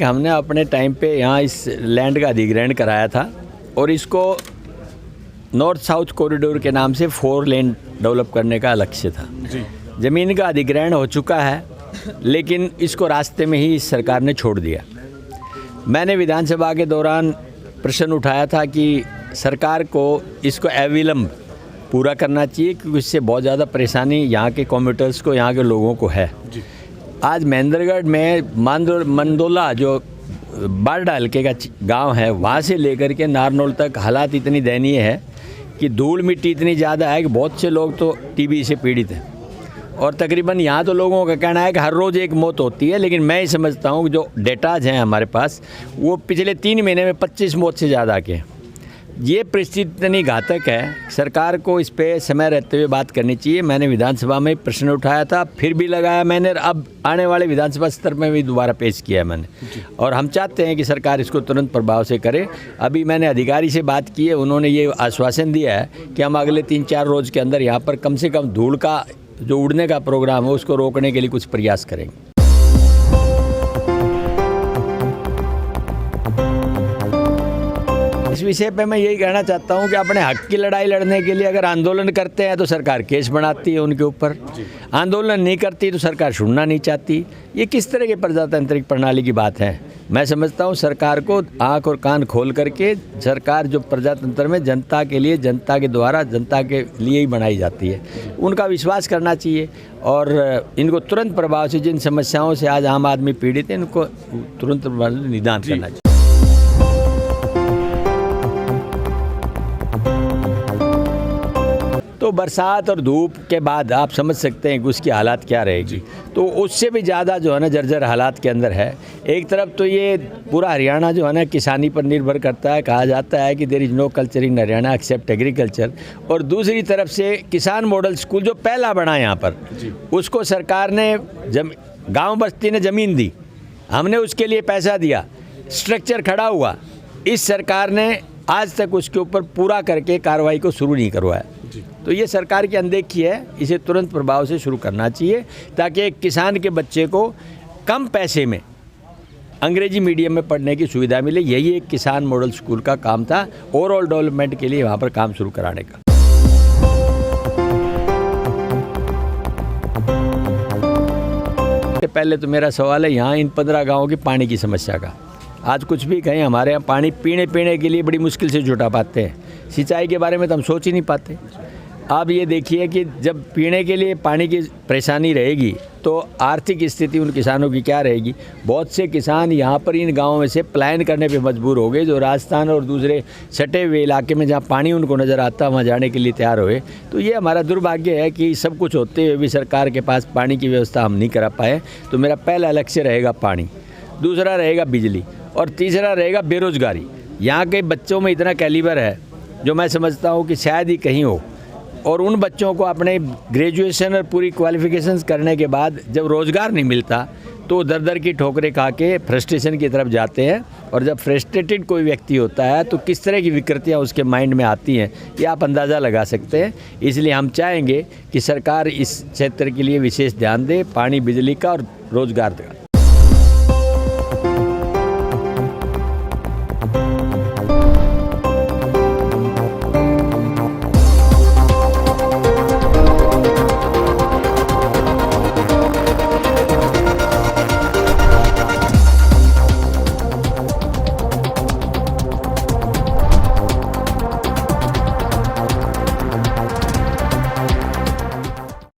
कि हमने अपने टाइम पे यहाँ इस लैंड का अधिग्रहण कराया था और इसको नॉर्थ साउथ कॉरिडोर के नाम से 4 लेन डेवलप करने का लक्ष्य था। ज़मीन का अधिग्रहण हो चुका है, लेकिन इसको रास्ते में ही इस सरकार ने छोड़ दिया। मैंने विधानसभा के दौरान प्रश्न उठाया था कि सरकार को इसको अविलंब पूरा करना चाहिए, क्योंकि इससे बहुत ज़्यादा परेशानी यहाँ के कम्यूटर्स को, यहाँ के लोगों को है। आज महेंद्रगढ़ में मंदोला जो बारडा हल्के का गांव है, वहाँ से लेकर के नारनौल तक हालात इतनी दयनीय है कि धूल मिट्टी इतनी ज़्यादा है कि बहुत से लोग तो टीबी से पीड़ित हैं। और तकरीबन यहाँ तो लोगों का कहना है कि हर रोज़ एक मौत होती है, लेकिन मैं ही समझता हूँ कि जो डेटाज हैं हमारे पास, वो पिछले 3 महीने में 25 मौत से ज़्यादा के हैं। ये परिस्थिति इतनी घातक है, सरकार को इस पे समय रहते हुए बात करनी चाहिए। मैंने विधानसभा में प्रश्न उठाया था, फिर भी लगाया मैंने, अब आने वाले विधानसभा स्तर में भी दोबारा पेश किया है मैंने। और हम चाहते हैं कि सरकार इसको तुरंत प्रभाव से करे। अभी मैंने अधिकारी से बात की है, उन्होंने ये आश्वासन दिया है कि हम अगले 3-4 रोज़ के अंदर यहाँ पर कम से कम धूल का जो उड़ने का प्रोग्राम है उसको रोकने के लिए कुछ प्रयास करेंगे। इस विषय पे मैं यही कहना चाहता हूँ कि अपने हक की लड़ाई लड़ने के लिए अगर आंदोलन करते हैं तो सरकार केस बनाती है उनके ऊपर, आंदोलन नहीं करती तो सरकार सुनना नहीं चाहती। ये किस तरह की प्रजातांत्रिक प्रणाली की बात है? मैं समझता हूँ सरकार को आँख और कान खोल करके, सरकार जो प्रजातंत्र में जनता के लिए, जनता के द्वारा, जनता के लिए ही बनाई जाती है, उनका विश्वास करना चाहिए। और इनको तुरंत प्रभाव से, जिन समस्याओं से आज आम आदमी पीड़ित है, इनको तुरंत निदान करना चाहिए। तो बरसात और धूप के बाद आप समझ सकते हैं कि उसकी हालात क्या रहेगी। तो उससे भी ज़्यादा जो है ना जर्जर हालात के अंदर है। एक तरफ तो ये पूरा हरियाणा जो है ना किसानी पर निर्भर करता है, कहा जाता है कि there is no culture in Haryana except agriculture. और दूसरी तरफ से किसान मॉडल स्कूल जो पहला बना यहाँ पर, उसको सरकार ने गाँव बस्ती ने ज़मीन दी, हमने उसके लिए पैसा दिया, स्ट्रक्चर खड़ा हुआ। इस सरकार ने आज तक उसके ऊपर पूरा करके कार्रवाई को शुरू नहीं करवाया। तो ये सरकार की अनदेखी है, इसे तुरंत प्रभाव से शुरू करना चाहिए ताकि एक किसान के बच्चे को कम पैसे में अंग्रेजी मीडियम में पढ़ने की सुविधा मिले। यही एक किसान मॉडल स्कूल का काम था, ओवरऑल डेवलपमेंट के लिए वहाँ पर काम शुरू कराने का। पहले तो मेरा सवाल है यहाँ इन 15 गाँवों की पानी की समस्या का। आज कुछ भी कहें, हमारे यहाँ पानी पीने के लिए बड़ी मुश्किल से जुटा पाते हैं। सिंचाई के बारे में तो हम सोच ही नहीं पाते। आप ये देखिए कि जब पीने के लिए पानी की परेशानी रहेगी तो आर्थिक स्थिति उन किसानों की क्या रहेगी। बहुत से किसान यहाँ पर इन गाँवों में से पलायन करने पे मजबूर हो गए, जो राजस्थान और दूसरे सटे हुए इलाके में जहाँ पानी उनको नज़र आता वहाँ जाने के लिए तैयार हुए। तो ये हमारा दुर्भाग्य है कि सब कुछ होते हुए भी सरकार के पास पानी की व्यवस्था हम नहीं करा पाए। तो मेरा पहला लक्ष्य रहेगा पानी, दूसरा रहेगा बिजली, और तीसरा रहेगा बेरोज़गारी। यहाँ के बच्चों में इतना कैलिबर है जो मैं समझता हूँ कि शायद ही कहीं हो। और उन बच्चों को अपने ग्रेजुएशन और पूरी क्वालिफिकेशंस करने के बाद जब रोज़गार नहीं मिलता तो दर दर की ठोकरें खा के फ्रस्ट्रेशन की तरफ जाते हैं। और जब फ्रस्ट्रेटेड कोई व्यक्ति होता है तो किस तरह की विकृतियाँ उसके माइंड में आती हैं, ये आप अंदाज़ा लगा सकते हैं। इसलिए हम चाहेंगे कि सरकार इस क्षेत्र के लिए विशेष ध्यान दे, पानी, बिजली का और रोज़गार का।